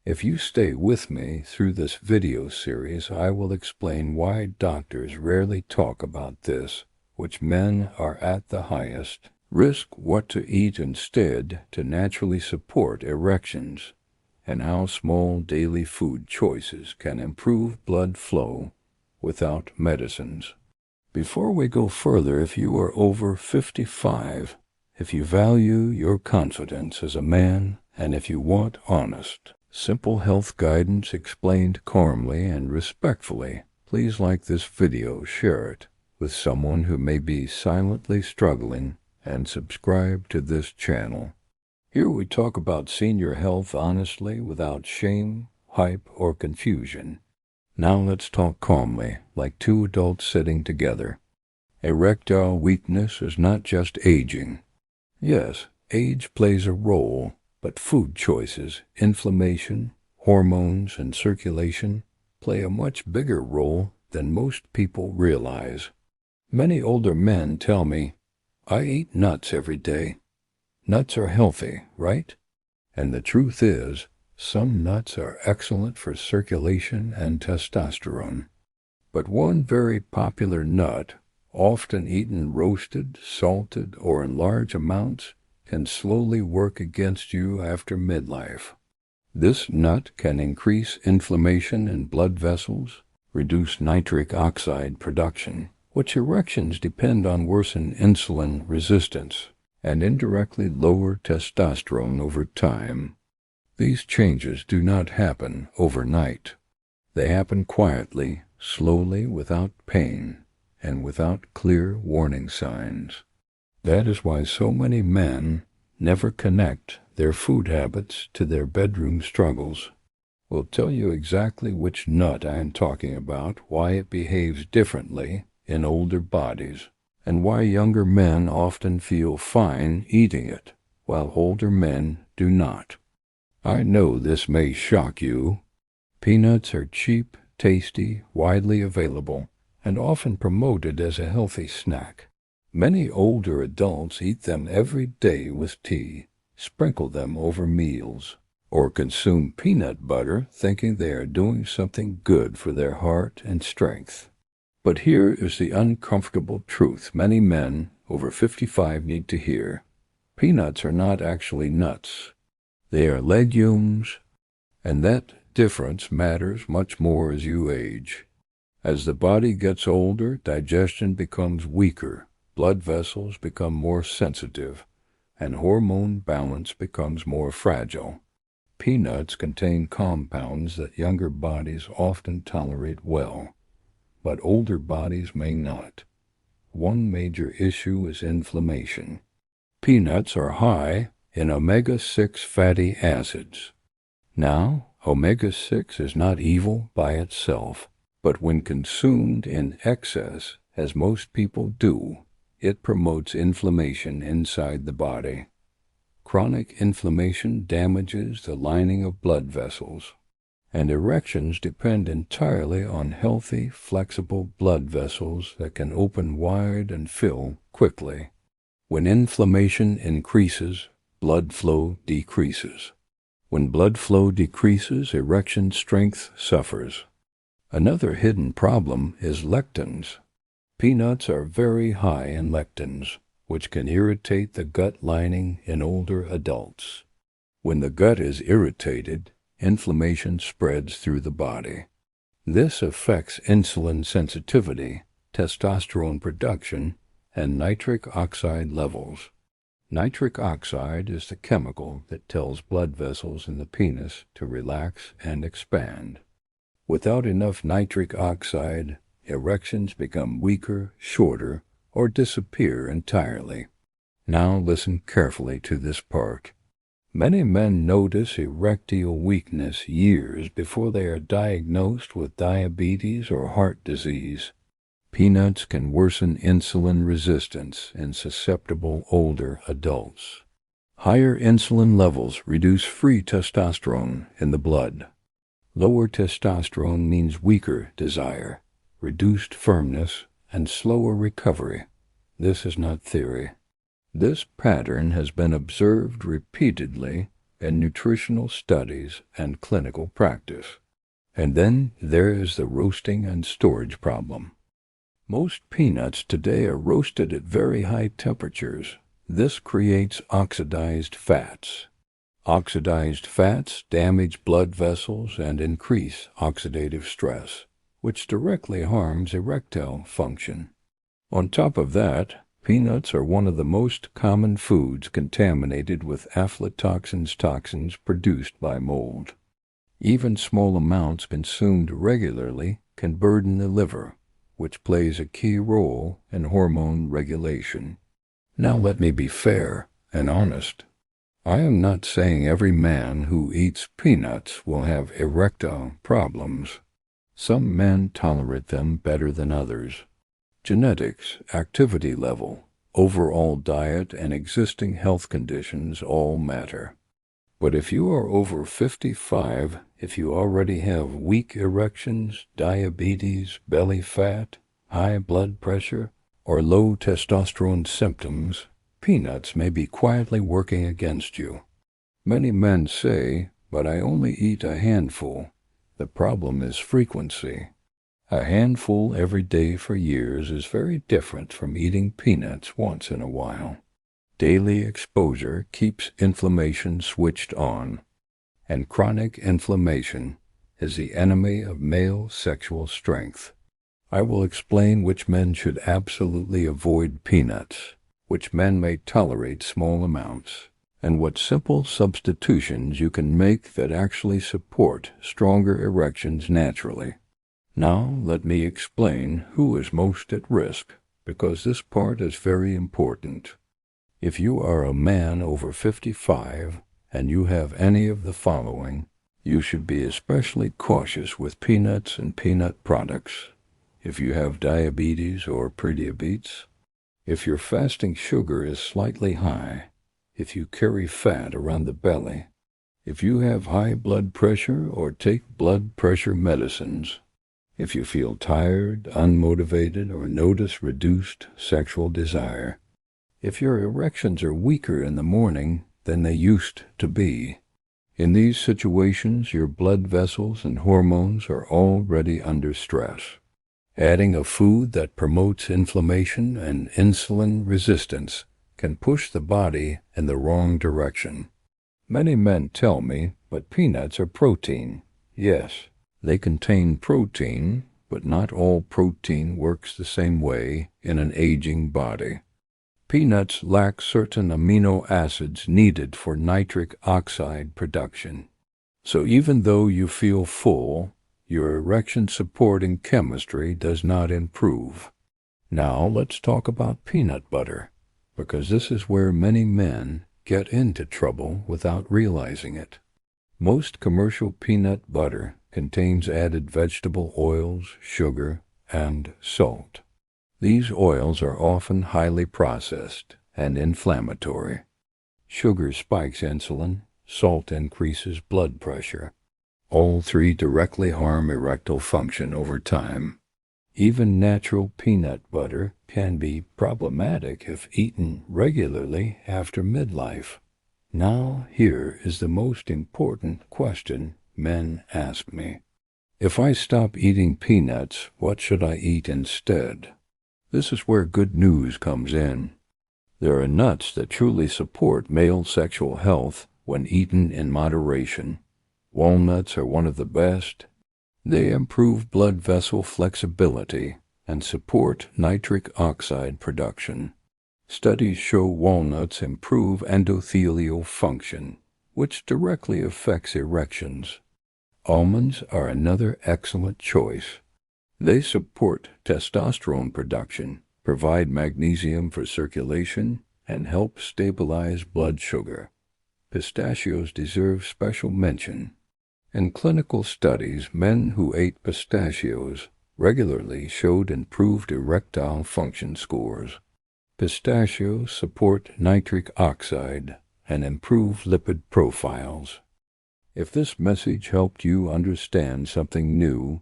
If you stay with me through this video series, I will explain why doctors rarely talk about this, which men are at the highest risk, what to eat instead to naturally support erections, and how small daily food choices can improve blood flow without medicines. Before we go further, if you are over 55, if you value your confidence as a man, and if you want honest, simple health guidance explained calmly and respectfully, please like this video, share it with someone who may be silently struggling, and subscribe to this channel. Here we talk about senior health honestly, without shame, hype, or confusion. Now let's talk calmly, like two adults sitting together. Erectile weakness is not just aging. Yes, age plays a role, but food choices, inflammation, hormones, and circulation play a much bigger role than most people realize. Many older men tell me, "I eat nuts every day. Nuts are healthy, right?" And the truth is, some nuts are excellent for circulation and testosterone. But one very popular nut, often eaten roasted, salted, or in large amounts, can slowly work against you after midlife. This nut can increase inflammation in blood vessels, reduce nitric oxide production, which erections depend on, worsen insulin resistance, and indirectly lower testosterone over time. These changes do not happen overnight. They happen quietly, slowly, without pain, and without clear warning signs. That is why so many men never connect their food habits to their bedroom struggles. We'll tell you exactly which nut I am talking about, why it behaves differently in older bodies, and why younger men often feel fine eating it, while older men do not. I know this may shock you. Peanuts are cheap, tasty, widely available, and often promoted as a healthy snack. Many older adults eat them every day with tea, sprinkle them over meals, or consume peanut butter thinking they are doing something good for their heart and strength. But here is the uncomfortable truth many men over 55 need to hear. Peanuts are not actually nuts. They are legumes, and that difference matters much more as you age. As the body gets older, digestion becomes weaker, blood vessels become more sensitive, and hormone balance becomes more fragile. Peanuts contain compounds that younger bodies often tolerate well, but older bodies may not. One major issue is inflammation. Peanuts are high in omega-6 fatty acids. Now, omega-6 is not evil by itself, but when consumed in excess, as most people do, it promotes inflammation inside the body. Chronic inflammation damages the lining of blood vessels, and erections depend entirely on healthy, flexible blood vessels that can open wide and fill quickly. When inflammation increases, blood flow decreases. When blood flow decreases, erection strength suffers. Another hidden problem is lectins. Peanuts are very high in lectins, which can irritate the gut lining in older adults. When the gut is irritated, inflammation spreads through the body. This affects insulin sensitivity, testosterone production, and nitric oxide levels. Nitric oxide is the chemical that tells blood vessels in the penis to relax and expand. Without enough nitric oxide, erections become weaker, shorter, or disappear entirely. Now listen carefully to this part. Many men notice erectile weakness years before they are diagnosed with diabetes or heart disease. Peanuts can worsen insulin resistance in susceptible older adults. Higher insulin levels reduce free testosterone in the blood. Lower testosterone means weaker desire, reduced firmness, and slower recovery. This is not theory. This pattern has been observed repeatedly in nutritional studies and clinical practice. And then there is the roasting and storage problem. Most peanuts today are roasted at very high temperatures. This creates oxidized fats. Oxidized fats damage blood vessels and increase oxidative stress, which directly harms erectile function. On top of that, peanuts are one of the most common foods contaminated with aflatoxins toxins produced by mold. Even small amounts consumed regularly can burden the liver, which plays a key role in hormone regulation. Now let me be fair and honest. I am not saying every man who eats peanuts will have erectile problems. Some men tolerate them better than others. Genetics, activity level, overall diet, and existing health conditions all matter. But if you are over 55, if you already have weak erections, diabetes, belly fat, high blood pressure, or low testosterone symptoms, peanuts may be quietly working against you. Many men say, "But I only eat a handful." The problem is frequency. A handful every day for years is very different from eating peanuts once in a while. Daily exposure keeps inflammation switched on, and chronic inflammation is the enemy of male sexual strength. I will explain which men should absolutely avoid peanuts, which men may tolerate small amounts, and what simple substitutions you can make that actually support stronger erections naturally. Now let me explain who is most at risk, because this part is very important. If you are a man over 55 and you have any of the following, you should be especially cautious with peanuts and peanut products. If you have diabetes or prediabetes, if your fasting sugar is slightly high, if you carry fat around the belly, if you have high blood pressure or take blood pressure medicines, if you feel tired, unmotivated, or notice reduced sexual desire, if your erections are weaker in the morning than they used to be. In these situations, your blood vessels and hormones are already under stress. Adding a food that promotes inflammation and insulin resistance can push the body in the wrong direction. Many men tell me, "But peanuts are protein." Yes, they contain protein, but not all protein works the same way in an aging body. Peanuts lack certain amino acids needed for nitric oxide production. So even though you feel full, your erection-supporting chemistry does not improve. Now let's talk about peanut butter, because this is where many men get into trouble without realizing it. Most commercial peanut butter contains added vegetable oils, sugar, and salt. These oils are often highly processed and inflammatory. Sugar spikes insulin, salt increases blood pressure. All three directly harm erectile function over time. Even natural peanut butter can be problematic if eaten regularly after midlife. Now here is the most important question men ask me. If I stop eating peanuts, what should I eat instead? This is where good news comes in. There are nuts that truly support male sexual health when eaten in moderation. Walnuts are one of the best. They improve blood vessel flexibility and support nitric oxide production. Studies show walnuts improve endothelial function, which directly affects erections. Almonds are another excellent choice. They support testosterone production, provide magnesium for circulation, and help stabilize blood sugar. Pistachios deserve special mention. In clinical studies, men who ate pistachios regularly showed improved erectile function scores. Pistachios support nitric oxide and improve lipid profiles. If this message helped you understand something new,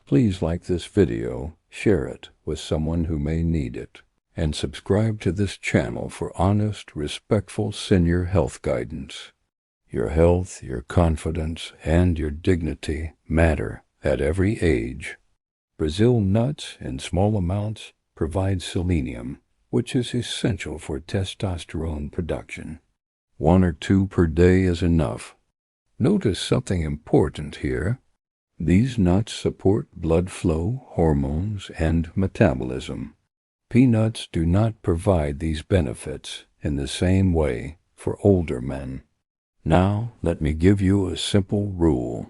please like this video, share it with someone who may need it, and subscribe to this channel for honest, respectful senior health guidance. Your health, your confidence, and your dignity matter at every age. Brazil nuts in small amounts provide selenium, which is essential for testosterone production. 1 or 2 per day is enough. Notice something important here. These nuts support blood flow, hormones, and metabolism. Peanuts do not provide these benefits in the same way for older men. Now, let me give you a simple rule.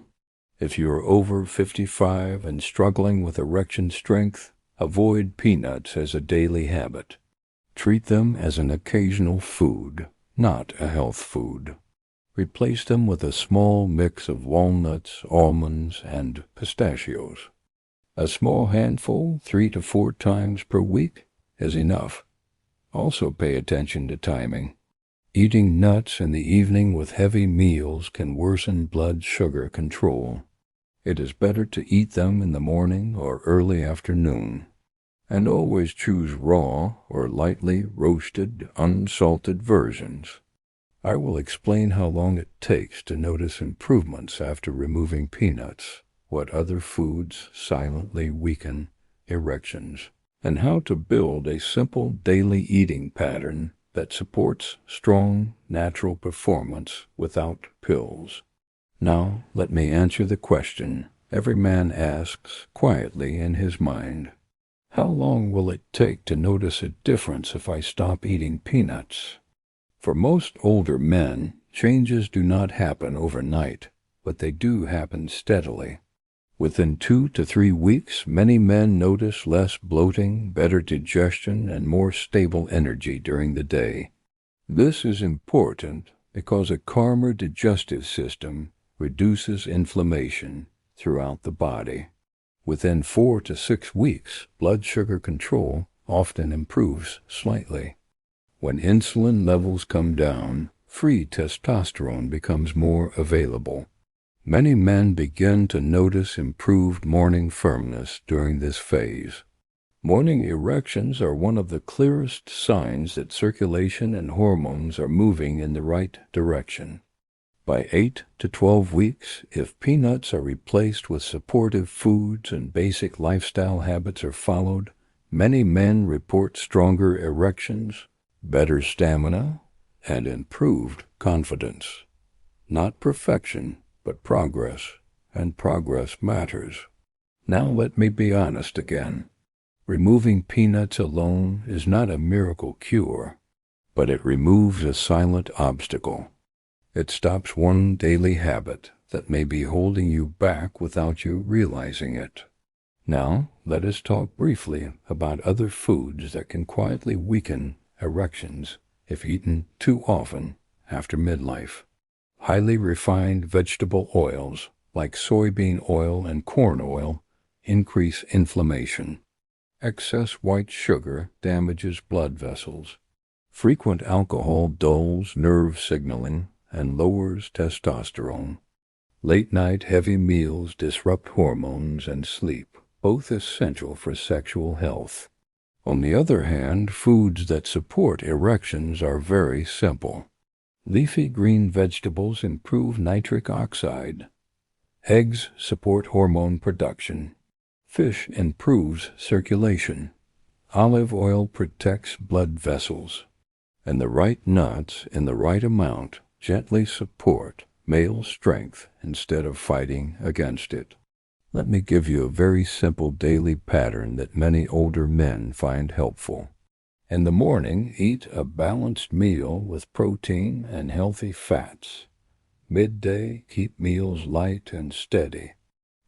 If you are over 55 and struggling with erection strength, avoid peanuts as a daily habit. Treat them as an occasional food, not a health food. Replace them with a small mix of walnuts, almonds, and pistachios. A small handful 3 to 4 times per week is enough. Also pay attention to timing. Eating nuts in the evening with heavy meals can worsen blood sugar control. It is better to eat them in the morning or early afternoon. And always choose raw or lightly roasted, unsalted versions. I will explain how long it takes to notice improvements after removing peanuts, what other foods silently weaken erections, and how to build a simple daily eating pattern that supports strong, natural performance without pills. Now, let me answer the question every man asks quietly in his mind. How long will it take to notice a difference if I stop eating peanuts? For most older men, changes do not happen overnight, but they do happen steadily. Within 2 to 3 weeks, many men notice less bloating, better digestion, and more stable energy during the day. This is important because a calmer digestive system reduces inflammation throughout the body. Within 4 to 6 weeks, blood sugar control often improves slightly. When insulin levels come down, free testosterone becomes more available. Many men begin to notice improved morning firmness during this phase. Morning erections are one of the clearest signs that circulation and hormones are moving in the right direction. By 8 to 12 weeks, if peanuts are replaced with supportive foods and basic lifestyle habits are followed, many men report stronger erections, better stamina, and improved confidence. Not perfection, but progress, and progress matters. Now let me be honest again. Removing peanuts alone is not a miracle cure, but it removes a silent obstacle. It stops one daily habit that may be holding you back without you realizing it. Now, let us talk briefly about other foods that can quietly weaken erections if eaten too often after midlife. Highly refined vegetable oils, like soybean oil and corn oil, increase inflammation. Excess white sugar damages blood vessels. Frequent alcohol dulls nerve signaling and lowers testosterone. Late-night heavy meals disrupt hormones and sleep, both essential for sexual health. On the other hand, foods that support erections are very simple. Leafy green vegetables improve nitric oxide. Eggs support hormone production. Fish improves circulation. Olive oil protects blood vessels. And the right nuts in the right amount gently support male strength instead of fighting against it. Let me give you a very simple daily pattern that many older men find helpful. In the morning, eat a balanced meal with protein and healthy fats. Midday, keep meals light and steady.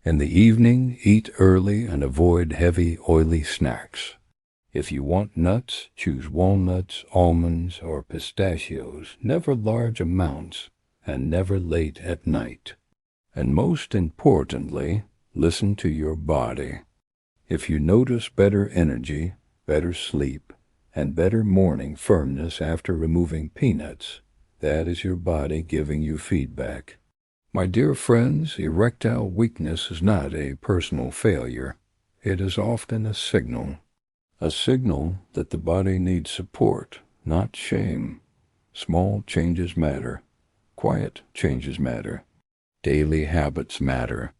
In the evening, eat early and avoid heavy, oily snacks. If you want nuts, choose walnuts, almonds, or pistachios, never large amounts, and never late at night. And most importantly, listen to your body. If you notice better energy, better sleep, and better morning firmness after removing peanuts, that is your body giving you feedback. My dear friends, erectile weakness is not a personal failure. It is often a signal that the body needs support, not shame. Small changes matter. Quiet changes matter. Daily habits matter.